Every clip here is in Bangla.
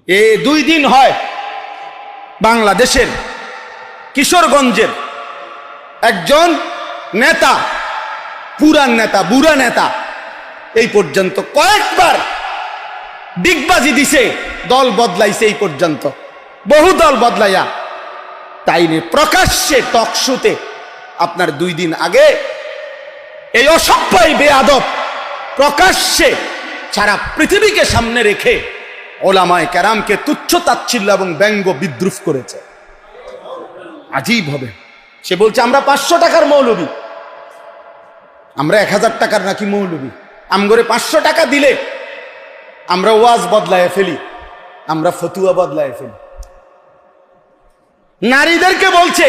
এই 2 দিন হয় বাংলাদেশের কিশোরগঞ্জের একজন নেতা, পুরান নেতা, বুড়া নেতা, এই পর্যন্ত কয়েকবার ডিগবাজি দিছে, দল বদলাইছে, এই পর্যন্ত বহু দল বদলাইয়া তাইলে প্রকাশ্যে টকশোতে আপনার 2 দিন আগে এই অসভ্য বেয়াদব প্রকাশ্যে সারা পৃথিবীকে সামনে রেখে ওলামায়ে কেরামকে তুচ্ছ তাচ্ছিল্য এবং ব্যঙ্গ বিদ্রুপ করেছে। আজীব হবে। সে বলছে আমরা 500 টাকার মৌলবী, আমরা 1000 টাকার নাকি মৌলবী, আমগরে 500 টাকা দিলে আমরা ওয়াজ বদলায় ফেলি, আমরা ফতুয়া বদলায় ফেলি। নারীদেরকে বলছে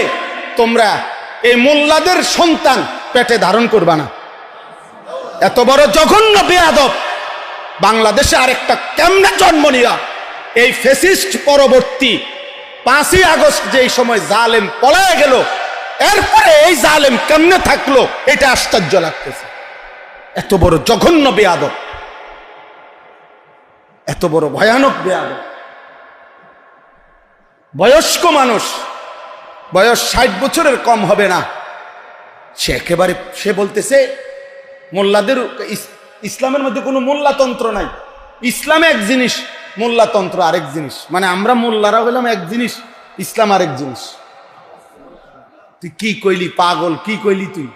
তোমরা এই মোল্লাদের সন্তান পেটে ধারণ করবা না। এত বড় জঘন্য বেয়াদব বাংলাদেশে আরেকটা কেমনে জন্ম নিয়া এই ফ্যাসিস্ট পরবর্তী 5ই আগস্ট যেই সময় জালেম পলায় গেল, এরপরে এই জালেম কেমনে থাকলো এটা আশ্চর্য লাগতেছে। এত বড় জঘন্য বেয়াদব, এত বড় ভয়ানক বেয়াদব। বয়স্ক মানুষ, বয়স 60 বছরের কম হবে না, সে একেবারে সে বলতেছে মোল্লাদের ইসলামের মধ্যে কোনো মোল্লাতন্ত্র নাই, ইসলামে এক জিনিস, মোল্লাতন্ত্র আরেক জিনিস। মানে আমরা মোল্লারা হইলাম এক জিনিস, ইসলাম আরেক জিনিস। তুই কি কইলি পাগল, কি কইলি তুই?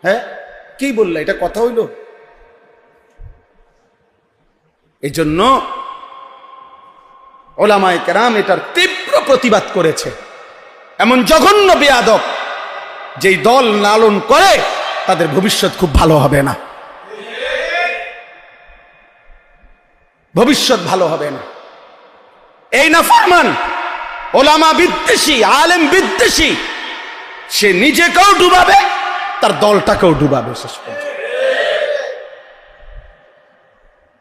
হ্যাঁ কি বললা, এটা কথা হইল? এই জন্য ওলামায়ে কেরাম এটার তীব্র প্রতিবাদ করেছে। এমন জঘন্য বেয়াদব যেই দল লালন করে তাদের ভবিষ্যৎ খুব ভালো হবে না, ভবিষ্যৎ ভালো হবে না। এই নাফরমান ওলামা বিদ্বেষী, আলেম বিদ্বেষী, সে নিজেকেও ডুবাবে, তার দলটাকেও ডুবাবে শেষ পর্যন্ত।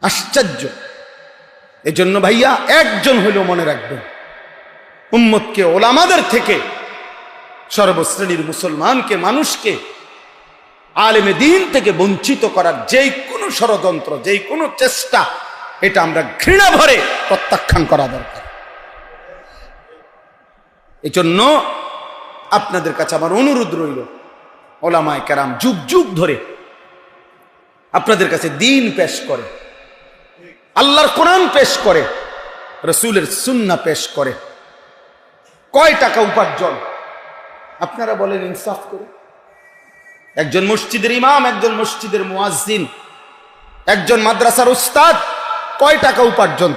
আশ্চর্য। এজন্য ভাইয়া একজন হইলেও মনে রাখবেন, উম্মতকে ওলামাদের থেকে, সর্বশ্রেণীর মুসলমানকে, মানুষকে আলেমে দ্বীন থেকে বঞ্চিত করার যেই কোনো ষড়যন্ত্র, যেই কোনো চেষ্টা, এটা আমরা ঘৃণা ভরে প্রত্যাখ্যান করা দরকার। এই জন্য আপনাদের কাছে আমার অনুরোধ রইল, ওলামায়ে কেরাম যুগ যুগ ধরে আপনাদের কাছে দ্বীন পেশ করে, আল্লাহর কোরআন পেশ করে, রাসূলের সুন্নাহ পেশ করে। কয় টাকা উপার্জন আপনারা বলেন ইনসাফ করে? একজন মসজিদের ইমাম, একজন মসজিদের মুয়াজ্জিন, একজন মাদ্রাসার উস্তাদ কয় টাকা উপার্জন?